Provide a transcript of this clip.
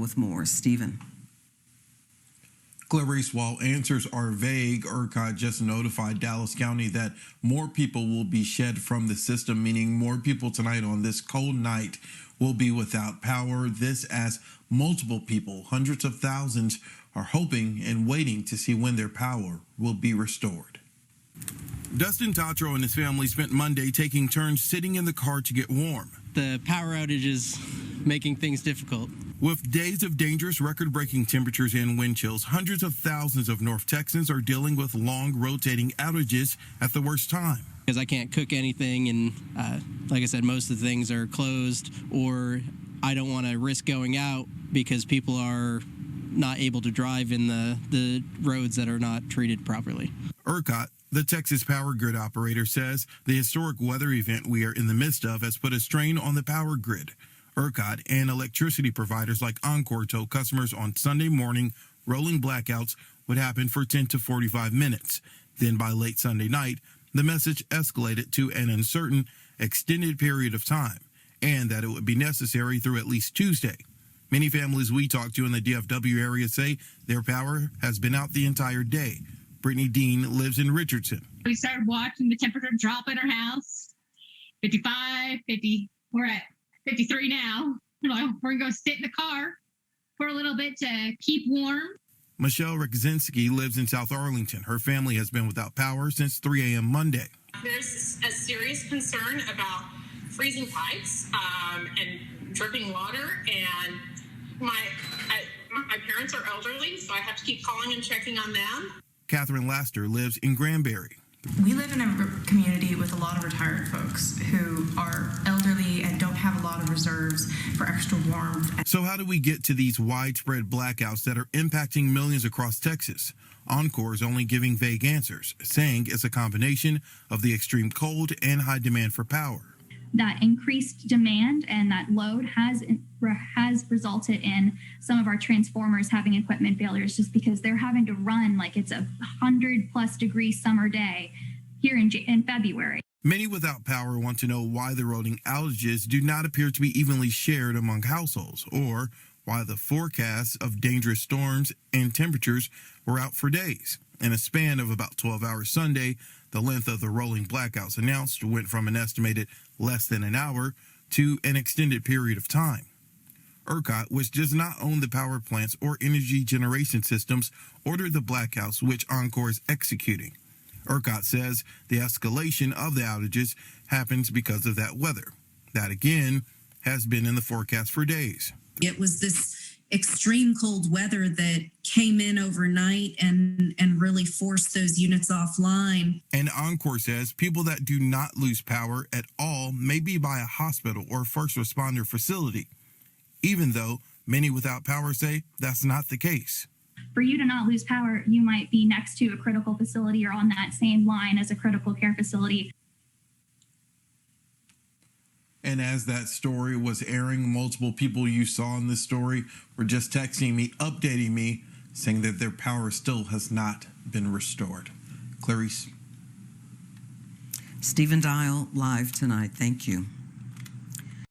with more. Stephen. Clarice, while answers are vague, ERCOT just notified Dallas County that more people will be shed from the system, meaning more people tonight on this cold night will be without power. This as multiple people, hundreds of thousands, are hoping and waiting to see when their power will be restored. Dustin Tatro and his family spent Monday taking turns sitting in the car to get warm. The power outage is making things difficult. With days of dangerous record-breaking temperatures and wind chills, hundreds of thousands of North Texans are dealing with long rotating outages at the worst time. Because I can't cook anything, and like I said, most of the things are closed, or I don't want to risk going out because people are not able to drive in the roads that are not treated properly. ERCOT, the Texas power grid operator, says the historic weather event we are in the midst of has put a strain on the power grid. ERCOT and electricity providers like Oncor told customers on Sunday morning rolling blackouts would happen for 10 to 45 minutes. Then by late Sunday night, the message escalated to an uncertain, extended period of time, and that it would be necessary through at least Tuesday. Many families we talked to in the DFW area say their power has been out the entire day. Brittany Dean lives in Richardson. We started watching the temperature drop in our house, 55, 50, we're at 53 now. We're going to go sit in the car for a little bit to keep warm. Michelle Rekzinski lives in South Arlington. Her family has been without power since 3 a.m. Monday. There's a serious concern about freezing pipes and dripping water. And my parents are elderly, so I have to keep calling and checking on them. Catherine Laster lives in Granbury. We live in a community with a lot of retired folks who are elderly and don't have a lot of reserves for extra warmth. So how do we get to these widespread blackouts that are impacting millions across Texas? Oncor is only giving vague answers, saying it's a combination of the extreme cold and high demand for power. That increased demand and that load has resulted in some of our transformers having equipment failures just because they're having to run like it's a 100+ degree summer day here in February. Many without power want to know why the rolling outages do not appear to be evenly shared among households, or why the forecasts of dangerous storms and temperatures were out for days. In a span of about 12 hours Sunday, the length of the rolling blackouts announced went from an estimated less than an hour to an extended period of time. ERCOT, which does not own the power plants or energy generation systems, ordered the blackouts, which Oncor is executing. ERCOT says the escalation of the outages happens because of that weather. That, again, has been in the forecast for days. It was this extreme cold weather that came in overnight and really forced those units offline. And Oncor says people that do not lose power at all may be by a hospital or first responder facility, even though many without power say that's not the case. For you to not lose power, you might be next to a critical facility or on that same line as a critical care facility. And as that story was airing, multiple people you saw in this story were just texting me, updating me, saying that their power still has not been restored. Clarice. Stephen Dial live tonight. Thank you.